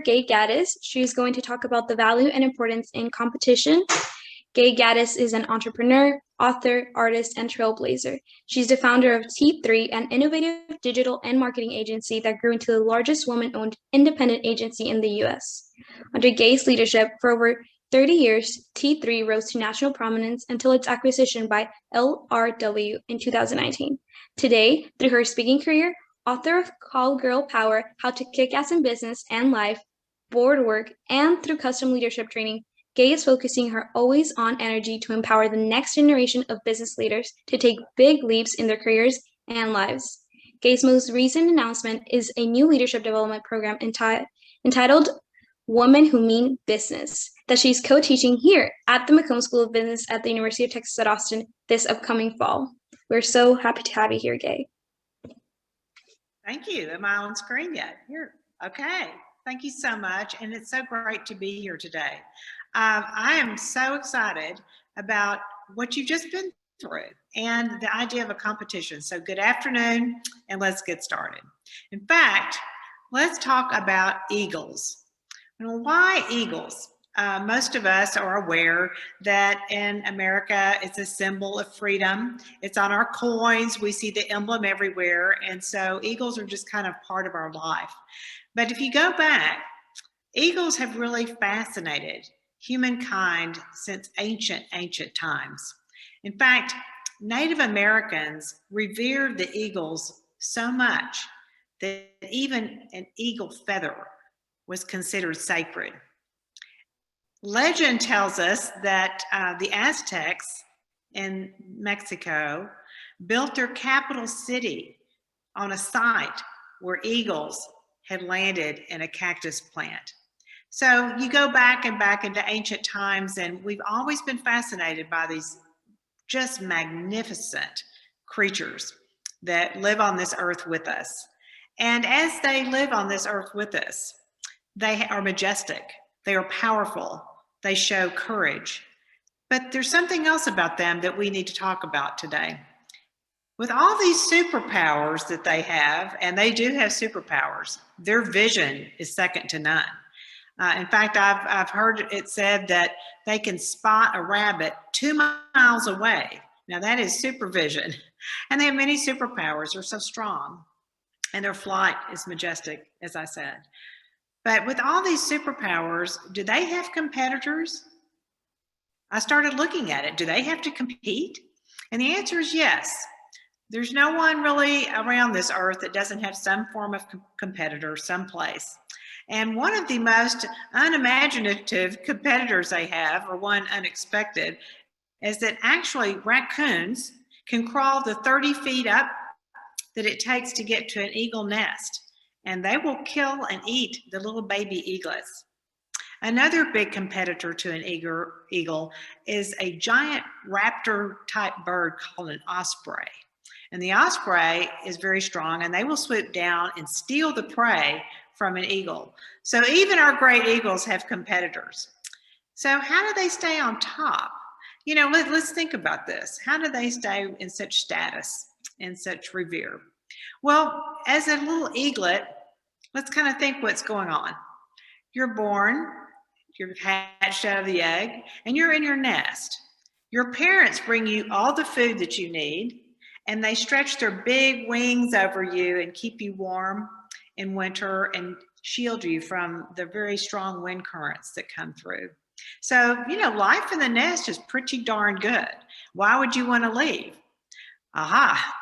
Gay Gaddis. She's going to talk about the value and importance in competition. Gay Gaddis is an entrepreneur, author, artist, and trailblazer. She's the founder of T3, an innovative digital and marketing agency that grew into the largest woman-owned independent agency in the U.S. Under Gay's leadership, for over 30 years, T3 rose to national prominence until its acquisition by LRW in 2019. Today, through her speaking career, author of Call Girl Power, How to Kick Ass in Business and Life, board work, and through custom leadership training, Gay is focusing her always-on energy to empower the next generation of business leaders to take big leaps in their careers and lives. Gay's most recent announcement is a new leadership development program entitled Women Who Mean Business that she's co-teaching here at the McCombs School of Business at the University of Texas at Austin this upcoming fall. We're so happy to have you here, Gay. Thank you. Am I on screen yet? Here. Okay. Thank you so much. And it's so great to be here today. I am so excited about what you've just been through and the idea of a competition. So good afternoon, and let's get started. In fact, let's talk about eagles. Well, why eagles? Most of us are aware that in America, it's a symbol of freedom. It's on our coins. We see the emblem everywhere. And so eagles are just kind of part of our life. But if you go back, eagles have really fascinated humankind since ancient times. In fact, Native Americans revered the eagles so much that even an eagle feather was considered sacred. Legend tells us that the Aztecs in Mexico built their capital city on a site where eagles had landed in a cactus plant. So you go back into ancient times, and we've always been fascinated by these just magnificent creatures that live on this earth with us. And as they live on this earth with us, they are majestic, they are powerful, they show courage. But there's something else about them that we need to talk about today. With all these superpowers that they have, and they do have superpowers, their vision is second to none. In fact, I've heard it said that they can spot a rabbit 2 miles away. Now that is supervision. And they have many superpowers. They're so strong. And their flight is majestic, as I said. But with all these superpowers, do they have competitors? I started looking at it. Do they have to compete? And the answer is yes. There's no one really around this earth that doesn't have some form of competitor someplace. And one of the most unimaginative competitors they have, or one unexpected, is that actually raccoons can crawl the 30 feet up that it takes to get to an eagle nest. And they will kill and eat the little baby eaglets. Another big competitor to an eagle is a giant raptor-type bird called an osprey. And the osprey is very strong, and they will swoop down and steal the prey from an eagle. So even our great eagles have competitors. So how do they stay on top? You know, let's think about this. How do they stay in such status, in such revere? Well, as a little eaglet, let's kind of think what's going on. You're born, you're hatched out of the egg, and you're in your nest. Your parents bring you all the food that you need, and they stretch their big wings over you and keep you warm in winter and shield you from the very strong wind currents that come through. So, you know, life in the nest is pretty darn good. Why would you want to leave? Aha.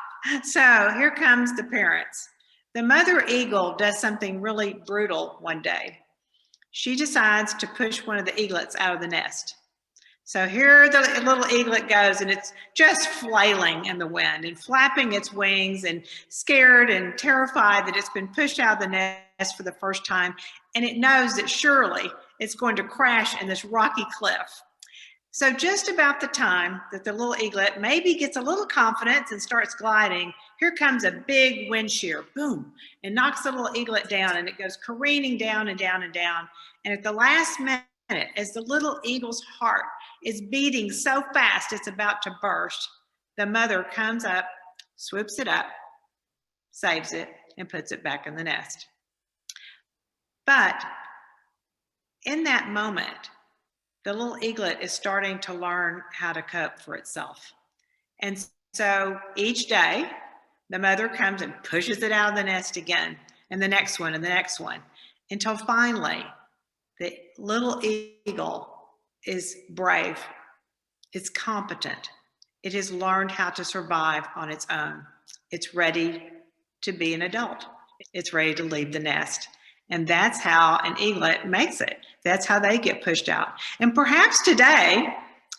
So here comes the parents. The mother eagle does something really brutal one day. She decides to push one of the eaglets out of the nest. So here the little eaglet goes, and it's just flailing in the wind and flapping its wings and scared and terrified that it's been pushed out of the nest for the first time. And it knows that surely it's going to crash in this rocky cliff. So just about the time that the little eaglet maybe gets a little confidence and starts gliding, here comes a big wind shear, boom, and knocks the little eaglet down, and it goes careening down and down and down. And at the last minute, as the little eagle's heart is beating so fast it's about to burst, the mother comes up, swoops it up, saves it, and puts it back in the nest. But in that moment, the little eaglet is starting to learn how to cope for itself. And so each day, the mother comes and pushes it out of the nest again, and the next one, and the next one, until finally the little eagle is brave, it's competent, it has learned how to survive on its own. It's ready to be an adult. It's ready to leave the nest. And that's how an eaglet makes it. That's how they get pushed out. And perhaps today,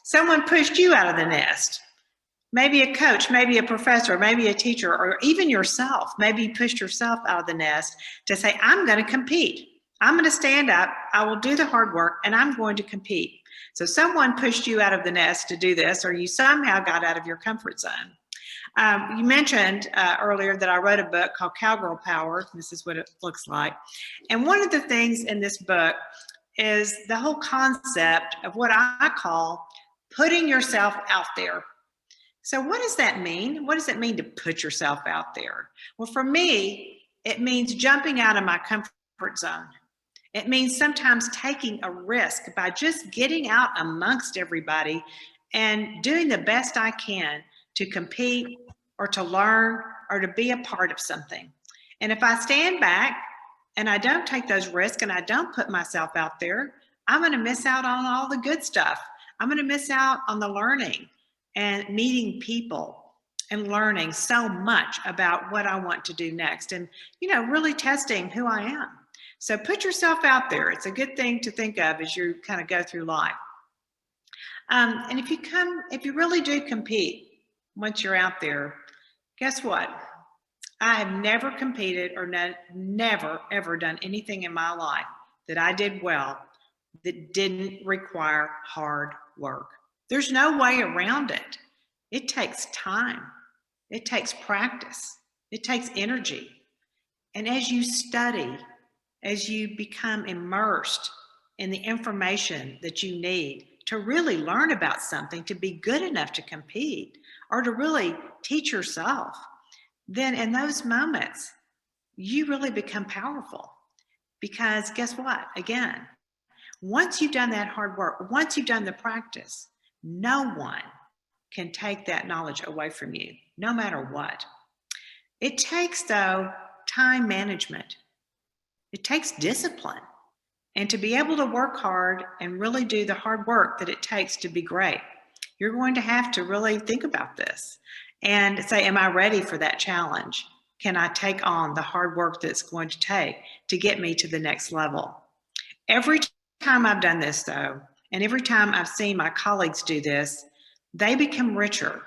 someone pushed you out of the nest. Maybe a coach, maybe a professor, maybe a teacher, or even yourself. Maybe you pushed yourself out of the nest to say, I'm going to compete. I'm going to stand up. I will do the hard work, and I'm going to compete. So someone pushed you out of the nest to do this, or you somehow got out of your comfort zone. You mentioned earlier that I wrote a book called Cowgirl Power. This is what it looks like. And one of the things in this book is the whole concept of what I call putting yourself out there. So what does that mean? What does it mean to put yourself out there? Well, for me, it means jumping out of my comfort zone. It means sometimes taking a risk by just getting out amongst everybody and doing the best I can to compete or to learn or to be a part of something. And if I stand back and I don't take those risks and I don't put myself out there, I'm going to miss out on all the good stuff. I'm going to miss out on the learning and meeting people and learning so much about what I want to do next and, really testing who I am. So put yourself out there. It's a good thing to think of as you kind of go through life. And if you really do compete once you're out there, guess what? I have never competed or never ever done anything in my life that I did well that didn't require hard work. There's no way around it. It takes time. It takes practice. It takes energy. And as you study, as you become immersed in the information that you need to really learn about something, to be good enough to compete or to really teach yourself, then in those moments, you really become powerful. Because guess what? Again, once you've done that hard work, once you've done the practice, no one can take that knowledge away from you, no matter what. It takes, though, time management. It takes discipline. And to be able to work hard and really do the hard work that it takes to be great, you're going to have to really think about this and say, am I ready for that challenge? Can I take on the hard work that's going to take to get me to the next level? Every time I've done this, though, and every time I've seen my colleagues do this, they become richer.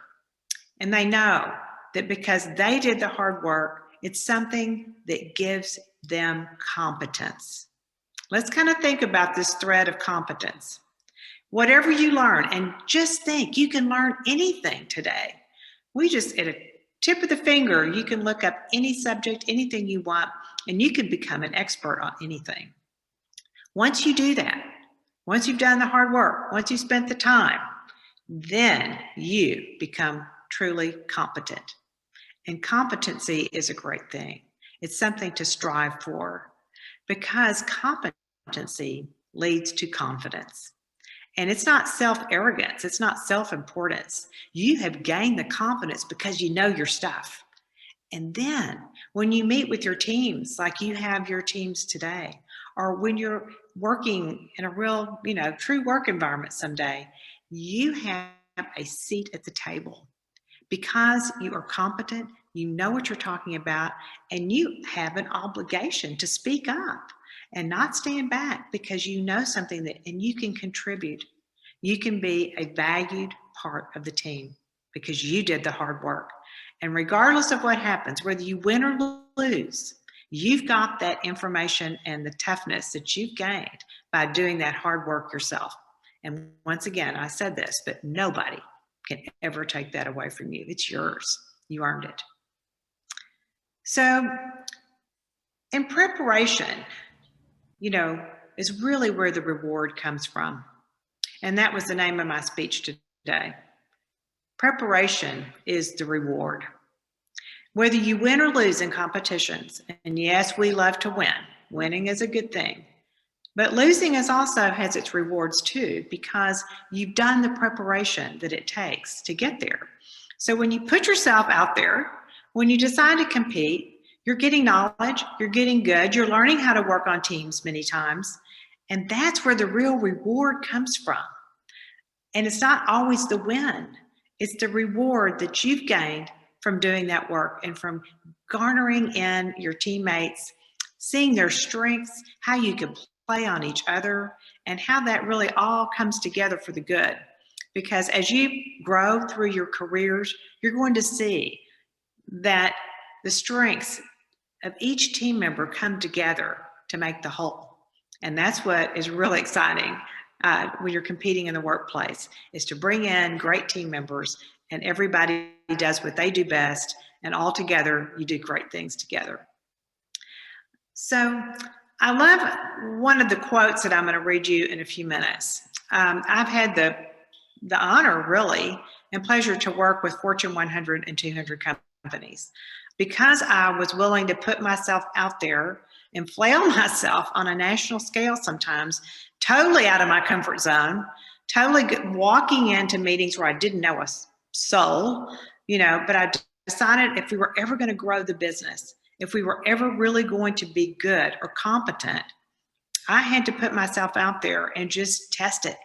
And they know that because they did the hard work, it's something that gives them competence. Let's kind of think about this thread of competence. Whatever you learn, and just think, you can learn anything today. At a tip of the finger, you can look up any subject, anything you want, and you can become an expert on anything. Once you do that, once you've done the hard work, once you've spent the time, then you become truly competent. And competency is a great thing. It's something to strive for because competency leads to confidence. And it's not self-arrogance. It's not self-importance. You have gained the confidence because you know your stuff. And then when you meet with your teams, like you have your teams today, or when you're working in a real, true work environment someday, you have a seat at the table because you are competent, you know what you're talking about, and you have an obligation to speak up and not stand back because you know something and you can contribute. You can be a valued part of the team because you did the hard work. And regardless of what happens, whether you win or lose, you've got that information and the toughness that you've gained by doing that hard work yourself. And once again, I said this, but nobody can ever take that away from you. It's yours. You earned it. So in preparation, is really where the reward comes from. And that was the name of my speech today. Preparation is the reward. Whether you win or lose in competitions, and yes, we love to win. Winning is a good thing. But losing is also has its rewards too, because you've done the preparation that it takes to get there. So when you put yourself out there, when you decide to compete, you're getting knowledge, you're getting good, you're learning how to work on teams many times, and that's where the real reward comes from. And it's not always the win, it's the reward that you've gained from doing that work and from garnering in your teammates, seeing their strengths, how you can play on each other, and how that really all comes together for the good. Because as you grow through your careers, you're going to see that the strengths of each team member come together to make the whole. And that's what is really exciting when you're competing in the workplace, is to bring in great team members and everybody does what they do best, and all together you do great things together. So I love one of the quotes that I'm going to read you in a few minutes. I've had the honor, really, and pleasure to work with Fortune 100 and 200 companies because I was willing to put myself out there and flail myself on a national scale sometimes, totally out of my comfort zone, totally walking into meetings where I didn't know a soul, but I decided if we were ever going to grow the business, if we were ever really going to be good or competent, I had to put myself out there and just test it,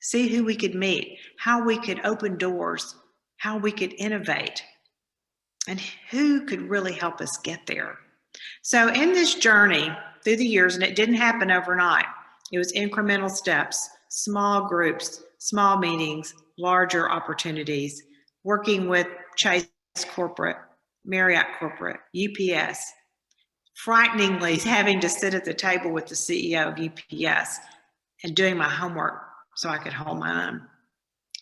see who we could meet, how we could open doors, how we could innovate, and who could really help us get there. So in this journey through the years, and it didn't happen overnight, it was incremental steps, small groups, small meetings, larger opportunities, working with Chase Corporate, Marriott Corporate, UPS, frighteningly having to sit at the table with the CEO of UPS and doing my homework so I could hold my own.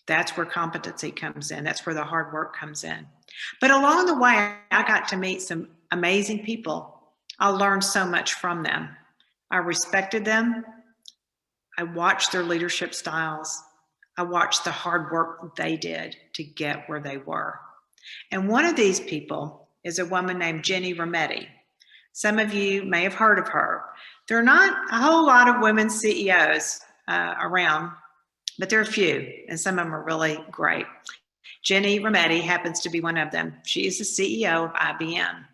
That's where competency comes in. That's where the hard work comes in. But along the way, I got to meet some amazing people. I learned so much from them. I respected them. I watched their leadership styles. I watched the hard work they did to get where they were. And one of these people is a woman named Jenny Rometty. Some of you may have heard of her. There are not a whole lot of women CEOs around, but there are a few, and some of them are really great. Jenny Rometty happens to be one of them. She is the CEO of IBM.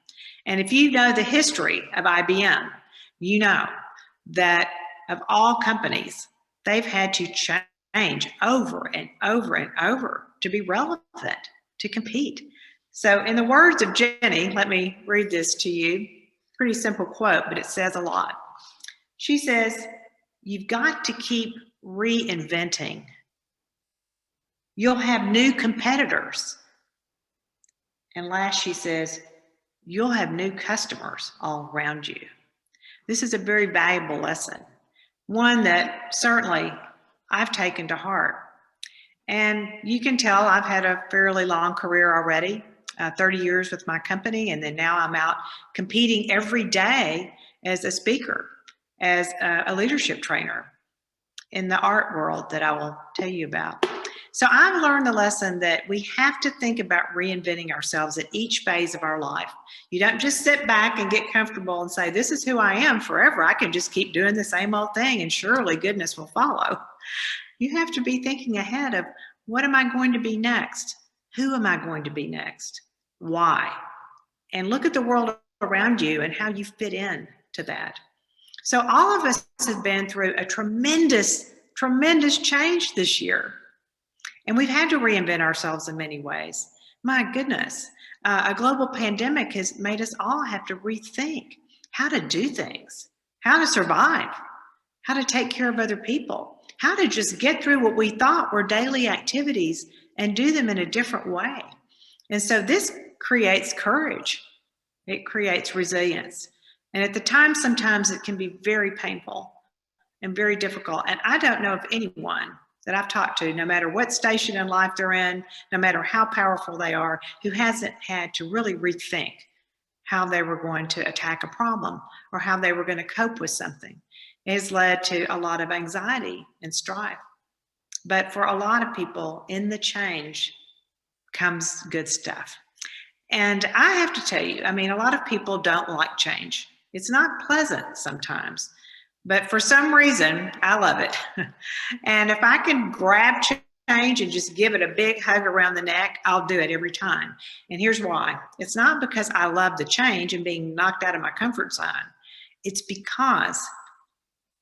And if you know the history of IBM, you know that of all companies, they've had to change over and over and over to be relevant, to compete. So in the words of Jenny, let me read this to you. Pretty simple quote, but it says a lot. She says, "You've got to keep reinventing. You'll have new competitors." And last, she says, "You'll have new customers all around you." This is a very valuable lesson, one that certainly I've taken to heart. And you can tell I've had a fairly long career already, 30 years with my company, and then now I'm out competing every day as a speaker, as a leadership trainer in the art world that I will tell you about. So I've learned the lesson that we have to think about reinventing ourselves at each phase of our life. You don't just sit back and get comfortable and say, this is who I am forever. I can just keep doing the same old thing and surely goodness will follow. You have to be thinking ahead of, what am I going to be next? Who am I going to be next? Why? And look at the world around you and how you fit in to that. So all of us have been through a tremendous, tremendous change this year. And we've had to reinvent ourselves in many ways. My goodness, a global pandemic has made us all have to rethink how to do things, how to survive, how to take care of other people, how to just get through what we thought were daily activities and do them in a different way. And so this creates courage. It creates resilience. And at the time, sometimes it can be very painful and very difficult. And I don't know of anyone that I've talked to, no matter what station in life they're in, no matter how powerful they are, who hasn't had to really rethink how they were going to attack a problem or how they were going to cope with something. It has led to a lot of anxiety and strife. But for a lot of people, in the change comes good stuff. And I have to tell you, I mean, a lot of people don't like change. It's not pleasant sometimes. But for some reason, I love it. And if I can grab change and just give it a big hug around the neck, I'll do it every time. And here's why. It's not because I love the change and being knocked out of my comfort zone. It's because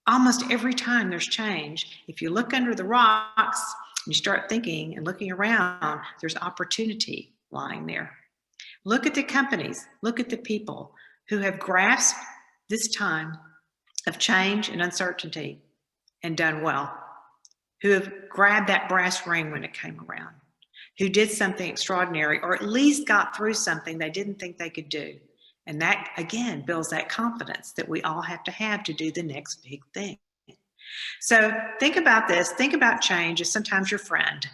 almost every time there's change, if you look under the rocks and you start thinking and looking around, there's opportunity lying there. Look at the companies, look at the people who have grasped this time of change and uncertainty and done well, who have grabbed that brass ring when it came around, who did something extraordinary or at least got through something they didn't think they could do. And that, again, builds that confidence that we all have to do the next big thing. So think about this. Think about change as sometimes your friend.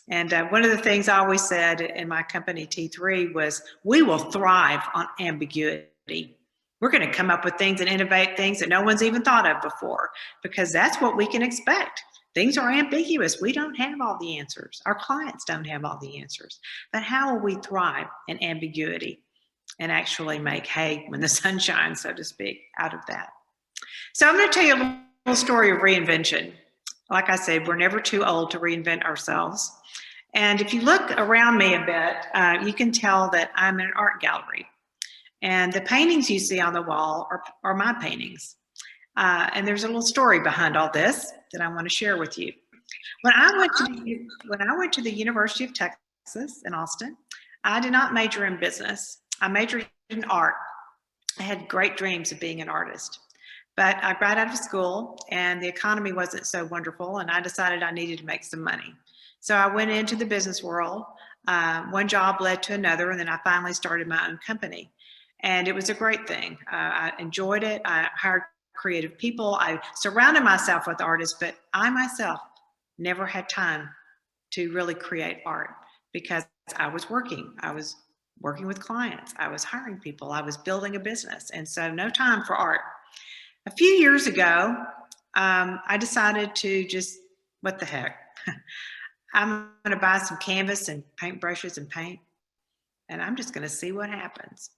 And one of the things I always said in my company, T3, was we will thrive on ambiguity. We're going to come up with things and innovate things that no one's even thought of before, because that's what we can expect. Things are ambiguous. We don't have all the answers. Our clients don't have all the answers. But how will we thrive in ambiguity and actually make hay when the sun shines, so to speak, out of that? So I'm going to tell you a little story of reinvention. Like I said, we're never too old to reinvent ourselves. And if you look around me a bit, you can tell that I'm in an art gallery. And the paintings you see on the wall are my paintings. And there's a little story behind all this that I want to share with you. When I went to the University of Texas in Austin, I did not major in business. I majored in art. I had great dreams of being an artist. But I got out of school and the economy wasn't so wonderful, and I decided I needed to make some money. So I went into the business world. One job led to another, and then I finally started my own company. And it was a great thing. I enjoyed it. I hired creative people. I surrounded myself with artists, but I myself never had time to really create art because I was working. I was working with clients. I was hiring people. I was building a business. And so no time for art. A few years ago, I decided to just, what the heck? I'm going to buy some canvas and paintbrushes and paint, and I'm just going to see what happens.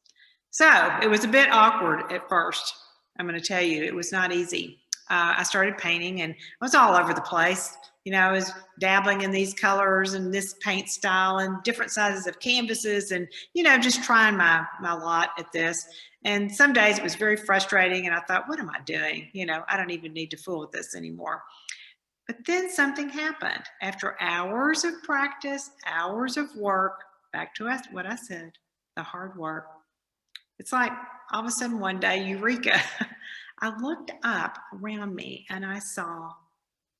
So it was a bit awkward at first. I'm going to tell you, it was not easy. I started painting and I was all over the place. You know, I was dabbling in these colors and this paint style and different sizes of canvases and, you know, just trying my lot at this. And some days it was very frustrating and I thought, what am I doing? You know, I don't even need to fool with this anymore. But then something happened. After hours of practice, hours of work, back to what I said, the hard work. It's like all of a sudden one day, eureka. I looked up around me and I saw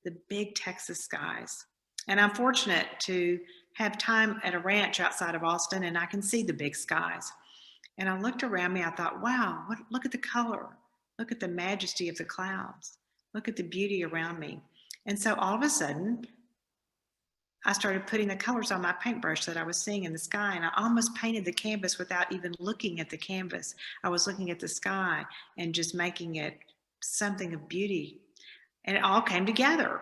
the big Texas skies. And I'm fortunate to have time at a ranch outside of Austin and I can see the big skies. And I looked around me, I thought, wow, look at the color. Look at the majesty of the clouds. Look at the beauty around me. And so all of a sudden, I started putting the colors on my paintbrush that I was seeing in the sky, and I almost painted the canvas without even looking at the canvas. I was looking at the sky and just making it something of beauty. And it all came together.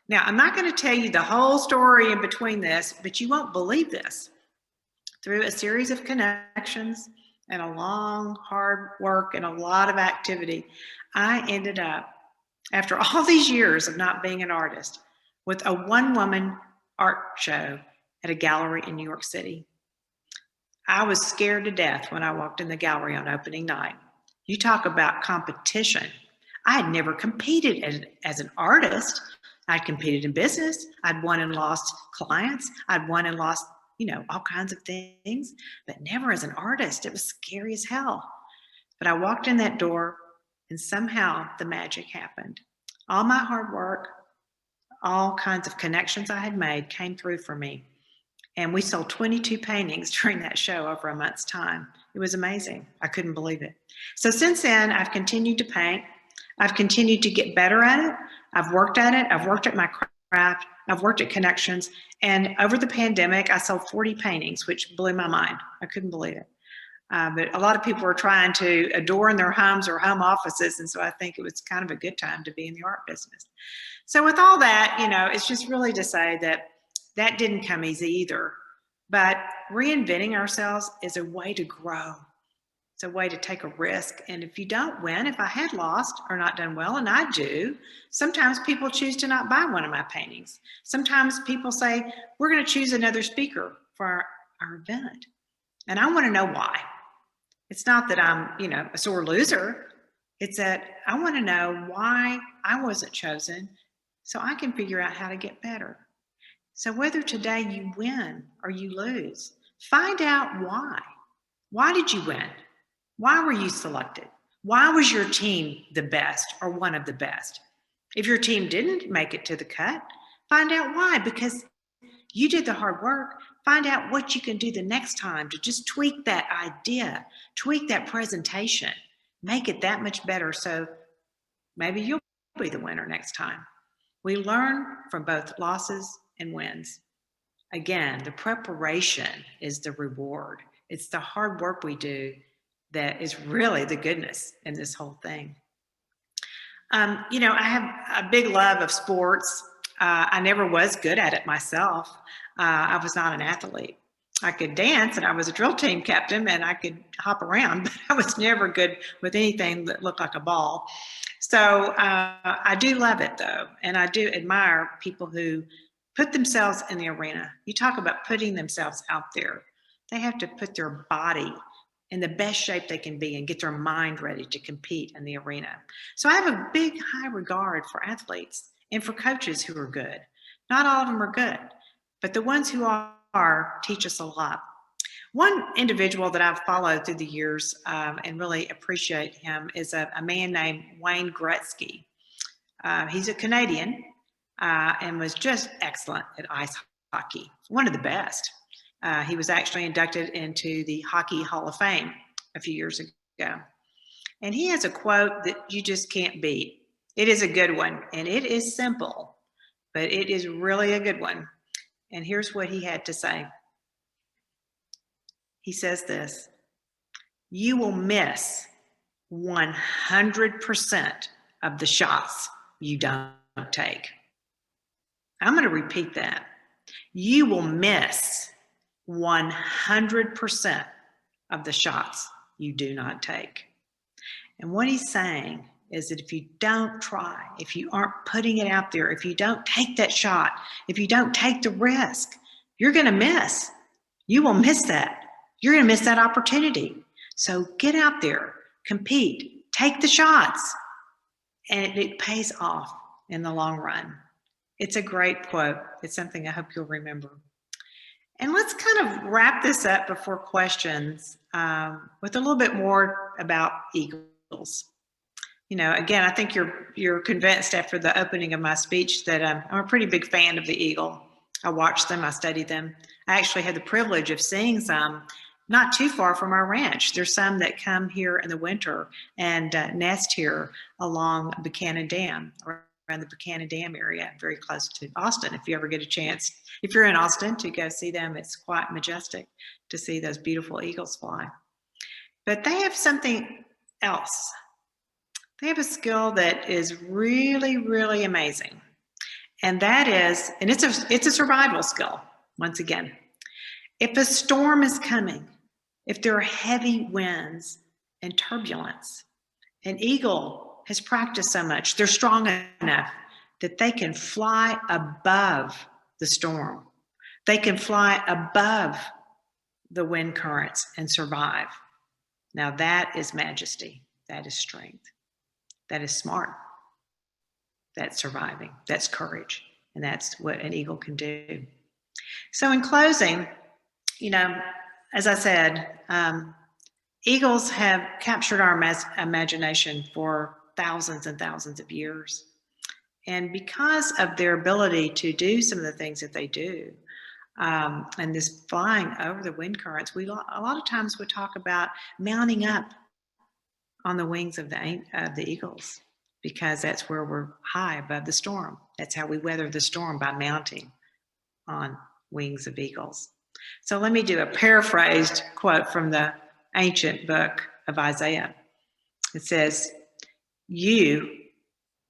Now, I'm not going to tell you the whole story in between this, but you won't believe this. Through a series of connections and a long, hard work and a lot of activity, I ended up, after all these years of not being an artist, with a one-woman art show at a gallery in New York City. I was scared to death when I walked in the gallery on opening night. You talk about competition. I had never competed as an artist. I'd competed in business. I'd won and lost clients. I'd won and lost, you know, all kinds of things, but never as an artist. It was scary as hell. But I walked in that door and somehow the magic happened. All my hard work, all kinds of connections I had made came through for me. And we sold 22 paintings during that show over a month's time. It was amazing. I couldn't believe it. So since then, I've continued to paint. I've continued to get better at it. I've worked at it. I've worked at my craft. I've worked at connections. And over the pandemic, I sold 40 paintings, which blew my mind. I couldn't believe it. But a lot of people are trying to adorn their homes or home offices. And so I think it was kind of a good time to be in the art business. So with all that, you know, it's just really to say that that didn't come easy either. But reinventing ourselves is a way to grow. It's a way to take a risk. And if you don't win, if I had lost or not done well, and I do, sometimes people choose to not buy one of my paintings. Sometimes people say, we're going to choose another speaker for our event. And I want to know why. It's not that I'm, a sore loser. It's that I want to know why I wasn't chosen so I can figure out how to get better. So whether today you win or you lose, find out why. Why did you win? Why were you selected? Why was your team the best or one of the best? If your team didn't make it to the cut, find out why, because you did the hard work. Find out what you can do the next time to just tweak that idea, tweak that presentation, make it that much better so maybe you'll be the winner next time. We learn from both losses and wins. Again, the preparation is the reward. It's the hard work we do that is really the goodness in this whole thing. I have a big love of sports. I never was good at it myself. I was not an athlete. I could dance and I was a drill team captain and I could hop around, but I was never good with anything that looked like a ball. So I do love it though. And I do admire people who put themselves in the arena. You talk about putting themselves out there. They have to put their body in the best shape they can be and get their mind ready to compete in the arena. So I have a big high regard for athletes and for coaches who are good. Not all of them are good, but the ones who are teach us a lot. One individual that I've followed through the years and really appreciate him is a man named Wayne Gretzky. He's a Canadian and was just excellent at ice hockey, one of the best. He was actually inducted into the Hockey Hall of Fame a few years ago. And he has a quote that you just can't beat. It is a good one, and it is simple, but it is really a good one. And here's what he had to say. He says this: you will miss 100% of the shots you don't take. I'm going to repeat that. You will miss 100% of the shots you do not take. And what he's saying is that if you don't try, if you aren't putting it out there, if you don't take that shot, if you don't take the risk, you're going to miss. You will miss that. You're going to miss that opportunity. So get out there, compete, take the shots, and it pays off in the long run. It's a great quote. It's something I hope you'll remember. And let's kind of wrap this up before questions with a little bit more about eagles. Again, I think you're convinced after the opening of my speech that I'm a pretty big fan of the eagle. I watch them, I study them. I actually had the privilege of seeing some not too far from our ranch. There's some that come here in the winter and nest here along Buchanan Dam, around the Buchanan Dam area, very close to Austin. If you ever get a chance, if you're in Austin, to go see them, it's quite majestic to see those beautiful eagles fly. But they have something else. They have a skill that is really, really amazing. And that is, and it's a survival skill, once again. If a storm is coming, if there are heavy winds and turbulence, an eagle has practiced so much, they're strong enough that they can fly above the storm. They can fly above the wind currents and survive. Now that is majesty. That is strength. That is smart. That's surviving. That's courage. And that's what an eagle can do. So in closing, as I said, eagles have captured our imagination for thousands and thousands of years. And because of their ability to do some of the things that they do, and this flying over the wind currents, a lot of times we talk about mounting up on the wings of the eagles, because that's where we're high above the storm. That's how we weather the storm, by mounting on wings of eagles. So let me do a paraphrased quote from the ancient book of Isaiah. It says, you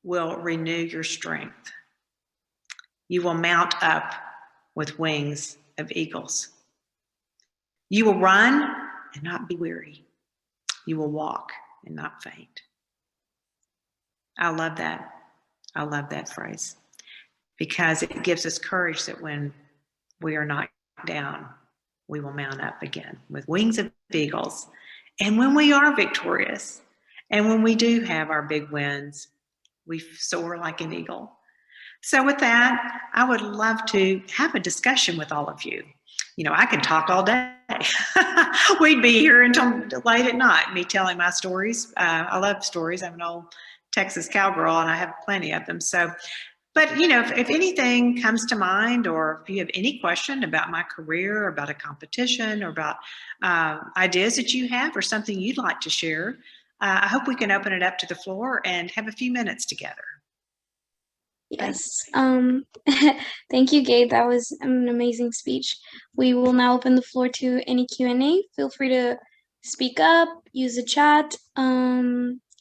will renew your strength. You will mount up with wings of eagles. You will run and not be weary. you will walk and not faint. I love that. I love that phrase because it gives us courage that when we are knocked down, we will mount up again with wings of eagles. And when we are victorious, and when we do have our big wins, we soar like an eagle. So with that, I would love to have a discussion with all of you. You know, I could talk all day. We'd be here until late at night, me telling my stories. I love stories. I'm an old Texas cowgirl and I have plenty of them. So, but you know, if anything comes to mind, or if you have any question about my career, or about a competition, or about ideas that you have, or something you'd like to share, I hope we can open it up to the floor and have a few minutes together. Yes. Thank you, Gabe. That was an amazing speech. We will now open the floor to any Q&A. Feel free to speak up, use the chat.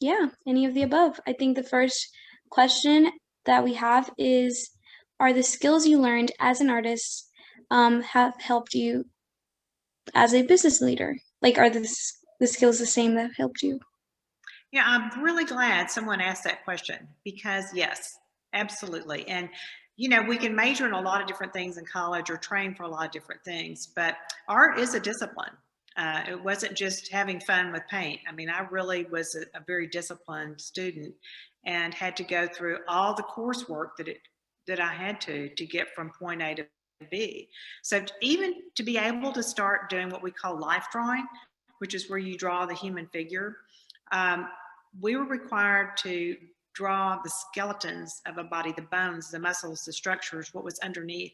Yeah, any of the above. I think the first question that we have is, are the skills you learned as an artist have helped you as a business leader? Like, are the skills the same that have helped you? Yeah, I'm really glad someone asked that question because yes, absolutely. And you know, we can major in a lot of different things in college or train for a lot of different things, but art is a discipline. It wasn't just having fun with paint. I mean, I really was a very disciplined student and had to go through all the coursework that I had to get from point A to B. So even to be able to start doing what we call life drawing, which is where you draw the human figure, we were required to draw the skeletons of a body, the bones, the muscles, the structures, what was underneath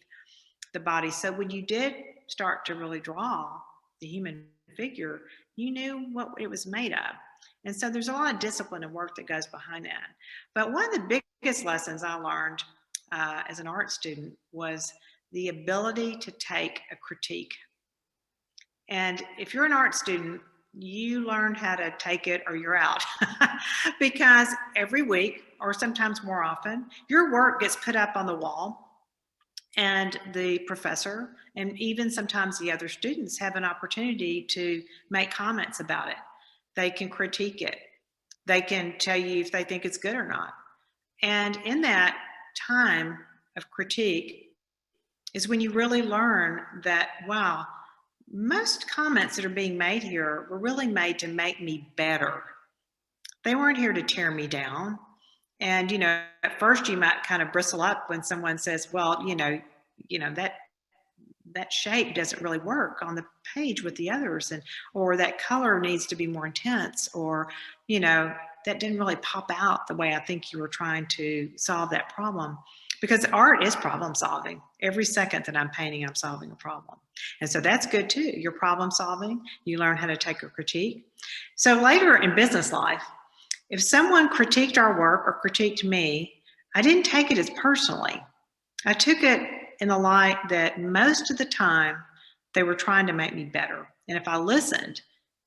the body. So when you did start to really draw the human figure, you knew what it was made of. And so there's a lot of discipline and work that goes behind that. But one of the biggest lessons I learned as an art student was the ability to take a critique. And if you're an art student, you learn how to take it or you're out. Because every week, or sometimes more often, your work gets put up on the wall and the professor and even sometimes the other students have an opportunity to make comments about it. They can critique it. They can tell you if they think it's good or not. And in that time of critique is when you really learn that, wow, most comments that are being made here were really made to make me better. They weren't here to tear me down. And, you know, at first you might kind of bristle up when someone says, well, you know, that shape doesn't really work on the page with the others, and or that color needs to be more intense, or, you know, that didn't really pop out the way I think you were trying to solve that problem. Because art is problem solving. Every second that I'm painting, I'm solving a problem. And so that's good too. You're problem solving. You learn how to take a critique. So later in business life, if someone critiqued our work or critiqued me, I didn't take it as personally. I took it in the light that most of the time they were trying to make me better. And if I listened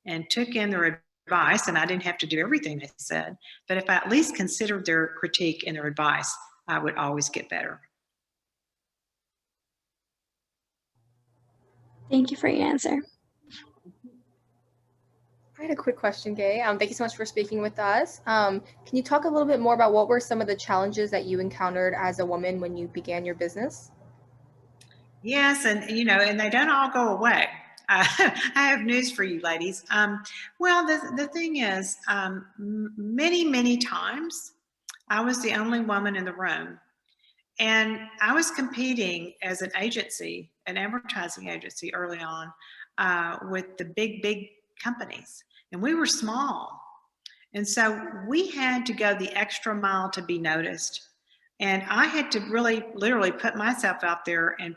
and took in their advice, and I didn't have to do everything they said, but if I at least considered their critique and their advice, I would always get better. Thank you for your answer. I had a quick question, Gay. Thank you so much for speaking with us. Can you talk a little bit more about what were some of the challenges that you encountered as a woman when you began your business? Yes, and you know, and they don't all go away. I have news for you, ladies. Well, the thing is, many times I was the only woman in the room, and I was competing as an agency, an advertising agency early on, with the big companies, and we were small. And so we had to go the extra mile to be noticed. And I had to really, literally put myself out there and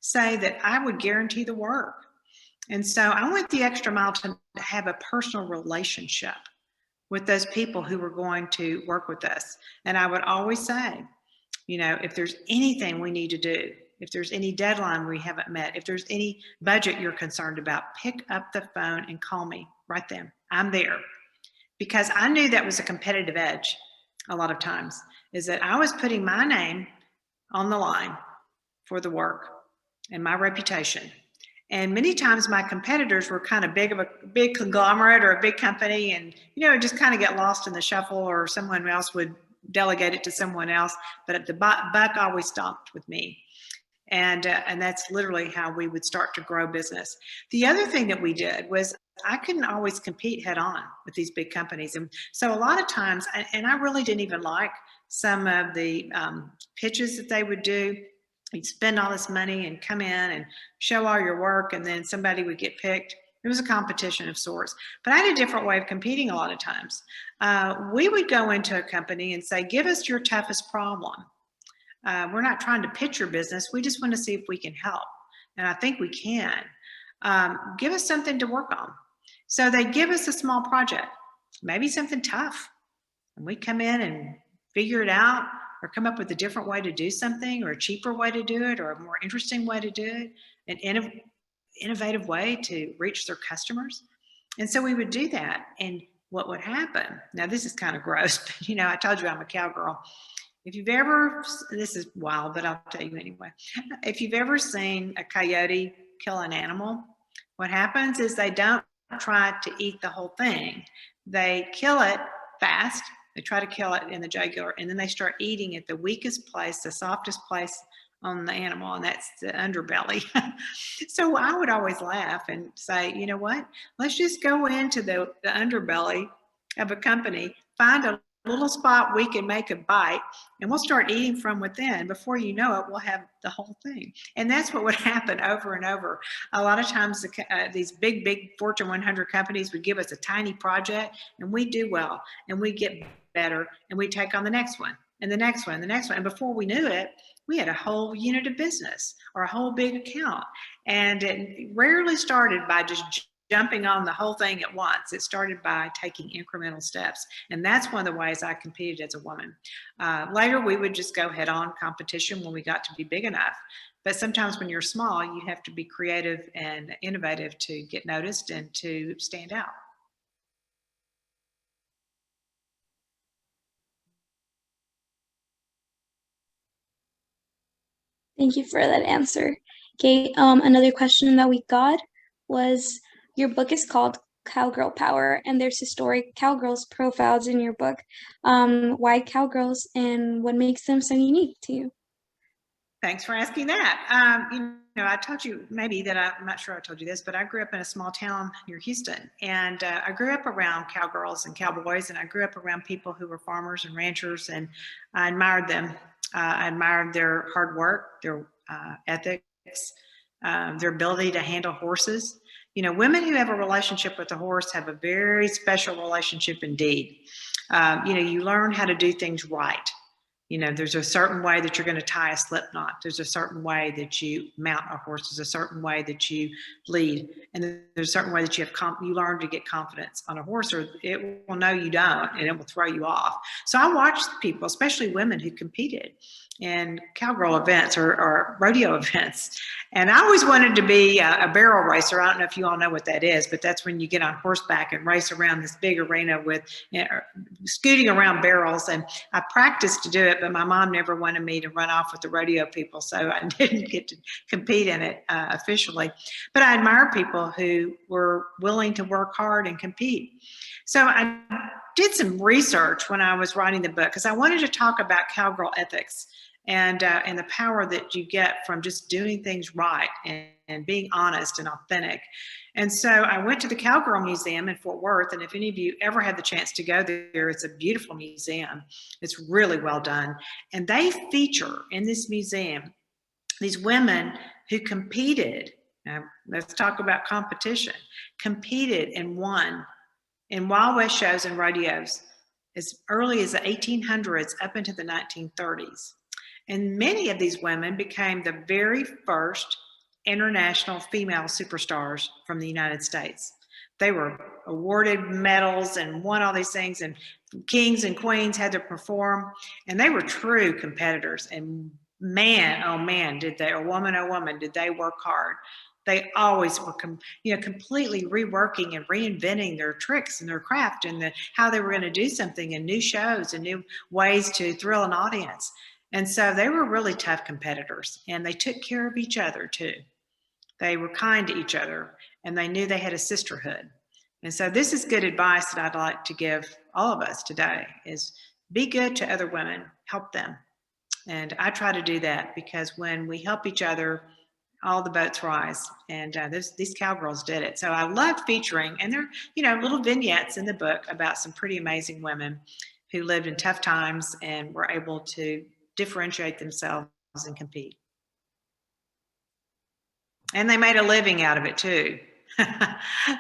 say that I would guarantee the work. And so I went the extra mile to have a personal relationship with those people who were going to work with us. And I would always say, you know, if there's anything we need to do, if there's any deadline we haven't met, if there's any budget you're concerned about, pick up the phone and call me right then. I'm there. Because I knew that was a competitive edge a lot of times, is that I was putting my name on the line for the work and my reputation. And many times my competitors were kind of big conglomerate or a big company, and just kind of get lost in the shuffle, or someone else would delegate it to someone else. But the buck always stopped with me. And that's literally how we would start to grow business. The other thing that we did was I couldn't always compete head on with these big companies. And so a lot of times, and I really didn't even like some of the pitches that they would do. You'd spend all this money and come in and show all your work, and then somebody would get picked. It was a competition of sorts. But I had a different way of competing a lot of times. We would go into a company and say, give us your toughest problem. We're not trying to pitch your business. We just want to see if we can help. And I think we can. Give us something to work on. So they give us a small project, maybe something tough. And we come in and figure it out, or come up with a different way to do something, or a cheaper way to do it, or a more interesting way to do it, an innovative way to reach their customers. And so we would do that. And what would happen, now this is kind of gross, but I told you I'm a cowgirl. If you've ever, this is wild, but I'll tell you anyway. If you've ever seen a coyote kill an animal, what happens is they don't try to eat the whole thing. They kill it fast. They try to kill it in the jugular, and then they start eating at the weakest place, the softest place on the animal, and that's the underbelly. So I would always laugh and say, you know what? Let's just go into the underbelly of a company, find a little spot we can make a bite, and we'll start eating from within. Before you know it, we'll have the whole thing. And that's what would happen over and over. A lot of times these big Fortune 100 companies would give us a tiny project, and we do well, and we get better, and we take on the next one, and the next one, and the next one. And before we knew it, we had a whole unit of business or a whole big account. And it rarely started by just jumping on the whole thing at once. It started by taking incremental steps. And that's one of the ways I competed as a woman. Later, we would just go head on competition when we got to be big enough. But sometimes when you're small, you have to be creative and innovative to get noticed and to stand out. Thank you for that answer. Okay, another question that we got was, your book is called Cowgirl Power, and there's historic cowgirls profiles in your book. Why cowgirls, and what makes them so unique to you? Thanks for asking that. I told you maybe that I'm not sure I told you this, but I grew up in a small town near Houston, and I grew up around cowgirls and cowboys, and I grew up around people who were farmers and ranchers, and I admired them. I admired their hard work, their ethics, their ability to handle horses. Women who have a relationship with a horse have a very special relationship indeed. You learn how to do things right. There's a certain way that you're going to tie a slip knot. There's a certain way that you mount a horse. There's a certain way that you lead. And there's a certain way that you learn to get confidence on a horse, or it will know you don't, and it will throw you off. So I watched people, especially women who competed in cowgirl events or rodeo events. And I always wanted to be a barrel racer. I don't know if you all know what that is, but that's when you get on horseback and race around this big arena with scooting around barrels. And I practiced to do it, but my mom never wanted me to run off with the rodeo people, so I didn't get to compete in it officially. But I admire people who were willing to work hard and compete. So I did some research when I was writing the book, because I wanted to talk about cowgirl ethics and the power that you get from just doing things right and being honest and authentic. And so I went to the Cowgirl Museum in Fort Worth, and if any of you ever had the chance to go there, it's a beautiful museum. It's really well done. And they feature in this museum these women who competed. Now, let's talk about competition. Competed and won in Wild West shows and rodeos as early as the 1800s up into the 1930s. And many of these women became the very first international female superstars from the United States. They were awarded medals and won all these things, and kings and queens had to perform, and they were true competitors. And man, oh man, did they, or woman, oh woman, did they work hard. They always were completely reworking and reinventing their tricks and their craft and how they were going to do something, and new shows and new ways to thrill an audience. And so they were really tough competitors, and they took care of each other too. They were kind to each other, and they knew they had a sisterhood. And so this is good advice that I'd like to give all of us today is be good to other women, help them. And I try to do that because when we help each other, all the boats rise. And these cowgirls did it. So I love featuring, and there are, little vignettes in the book about some pretty amazing women who lived in tough times and were able to differentiate themselves and compete. And they made a living out of it too.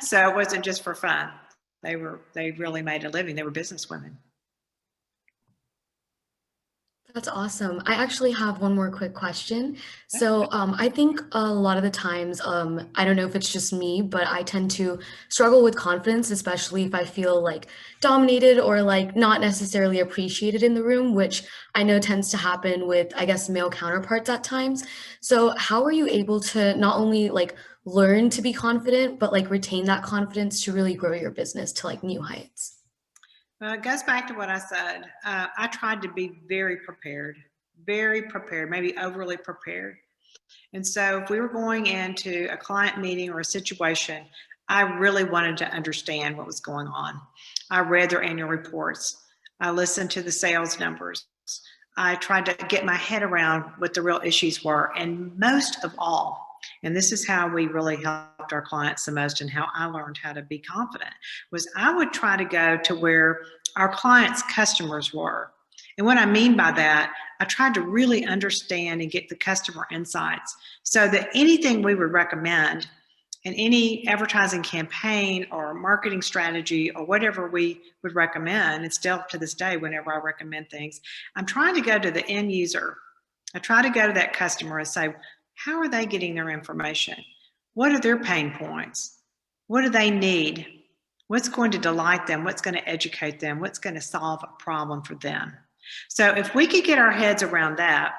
So it wasn't just for fun. They really made a living. They were business women. That's awesome. I actually have one more quick question. So I think a lot of the times, I don't know if it's just me, but I tend to struggle with confidence, especially if I feel like dominated or like not necessarily appreciated in the room, which I know tends to happen with, I guess, male counterparts at times. So how are you able to not only like learn to be confident, but like retain that confidence to really grow your business to like new heights? Well, it goes back to what I said. I tried to be very prepared, maybe overly prepared. And so if we were going into a client meeting or a situation, I really wanted to understand what was going on. I read their annual reports. I listened to the sales numbers. I tried to get my head around what the real issues were. And most of all, and this is how we really helped our clients the most and how I learned how to be confident, was I would try to go to where our clients' customers were. And what I mean by that, I tried to really understand and get the customer insights so that anything we would recommend in any advertising campaign or marketing strategy or whatever we would recommend, and still to this day, whenever I recommend things, I'm trying to go to the end user. I try to go to that customer and say, how are they getting their information? What are their pain points? What do they need? What's going to delight them? What's going to educate them? What's going to solve a problem for them? So if we could get our heads around that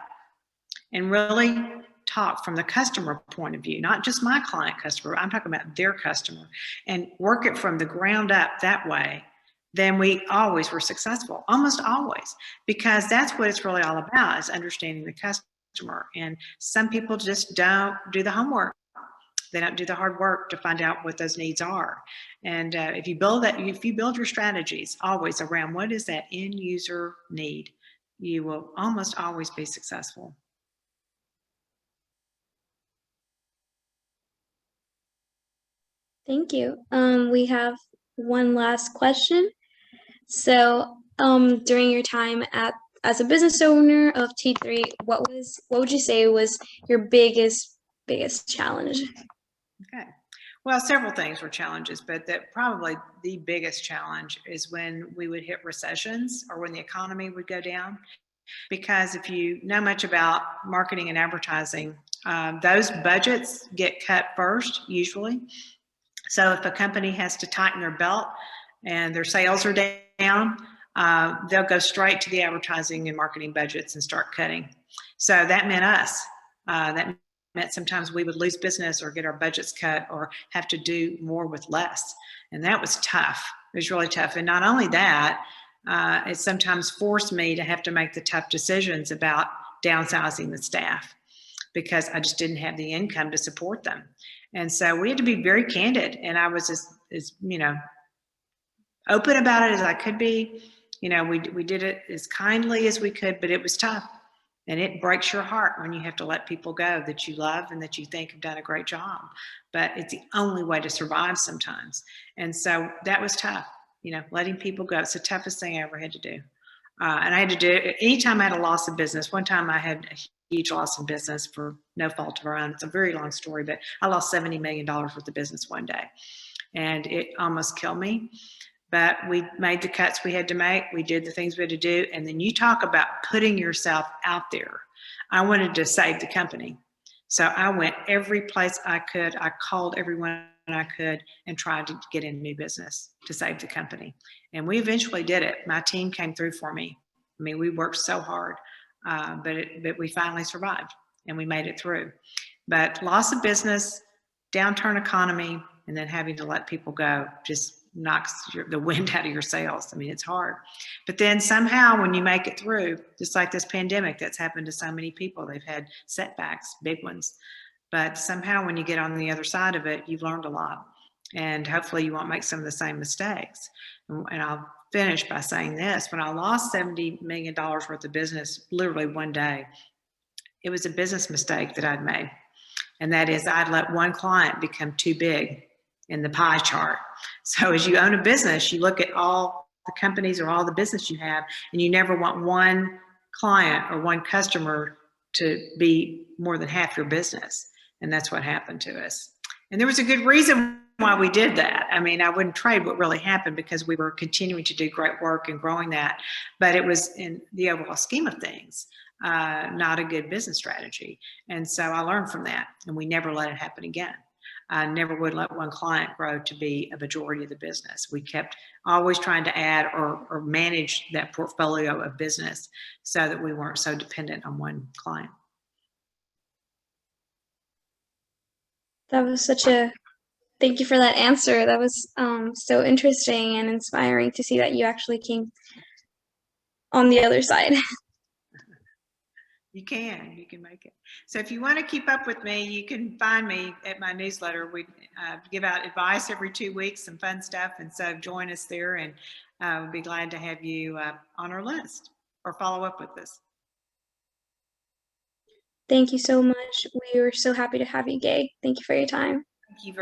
and really talk from the customer point of view, not just my client customer, I'm talking about their customer, and work it from the ground up that way, then we always were successful, almost always, because that's what it's really all about, is understanding the customer. And some people just don't do the homework. They don't do the hard work to find out what those needs are. And if you build your strategies always around what is that end user need, you will almost always be successful. Thank you. We have one last question. So, during your time as a business owner of T3, what would you say was your biggest challenge? Okay. Well, several things were challenges, but probably the biggest challenge is when we would hit recessions or when the economy would go down. Because if you know much about marketing and advertising, those budgets get cut first, usually. So if a company has to tighten their belt and their sales are down, they'll go straight to the advertising and marketing budgets and start cutting. So that meant us. That meant sometimes we would lose business or get our budgets cut or have to do more with less. And that was tough. It was really tough. And not only that, it sometimes forced me to have to make the tough decisions about downsizing the staff because I just didn't have the income to support them. And so we had to be very candid. And I was as open about it as I could be. We did it as kindly as we could, but it was tough. And it breaks your heart when you have to let people go that you love and that you think have done a great job. But it's the only way to survive sometimes. And so that was tough, letting people go. It's the toughest thing I ever had to do. And I had to do it anytime I had a loss of business. One time I had a huge loss of business for no fault of our own. It's a very long story, but I lost $70 million worth of business one day. And it almost killed me. But we made the cuts we had to make. We did the things we had to do. And then you talk about putting yourself out there. I wanted to save the company. So I went every place I could. I called everyone I could and tried to get in new business to save the company. And we eventually did it. My team came through for me. I mean, we worked so hard, but we finally survived and we made it through. But loss of business, downturn economy, and then having to let people go just knocks the wind out of your sails. I mean, it's hard. But then somehow when you make it through, just like this pandemic that's happened to so many people, they've had setbacks, big ones. But somehow when you get on the other side of it, you've learned a lot. And hopefully you won't make some of the same mistakes. And I'll finish by saying this. When I lost $70 million worth of business, literally one day, it was a business mistake that I'd made. And that is I'd let one client become too big in the pie chart. So as you own a business, you look at all the companies or all the business you have, and you never want one client or one customer to be more than half your business. And that's what happened to us. And there was a good reason why we did that. I mean, I wouldn't trade what really happened because we were continuing to do great work and growing that. But it was, in the overall scheme of things, not a good business strategy. And so I learned from that, and we never let it happen again. I never would let one client grow to be a majority of the business. We kept always trying to add or manage that portfolio of business so that we weren't so dependent on one client. That was thank you for that answer. That was so interesting and inspiring to see that you actually came on the other side. You can make it. So if you want to keep up with me, you can find me at my newsletter. We give out advice every 2 weeks, some fun stuff. And so join us there, and we'll be glad to have you on our list or follow up with us. Thank you so much. We were so happy to have you, Gay. Thank you for your time. Thank you very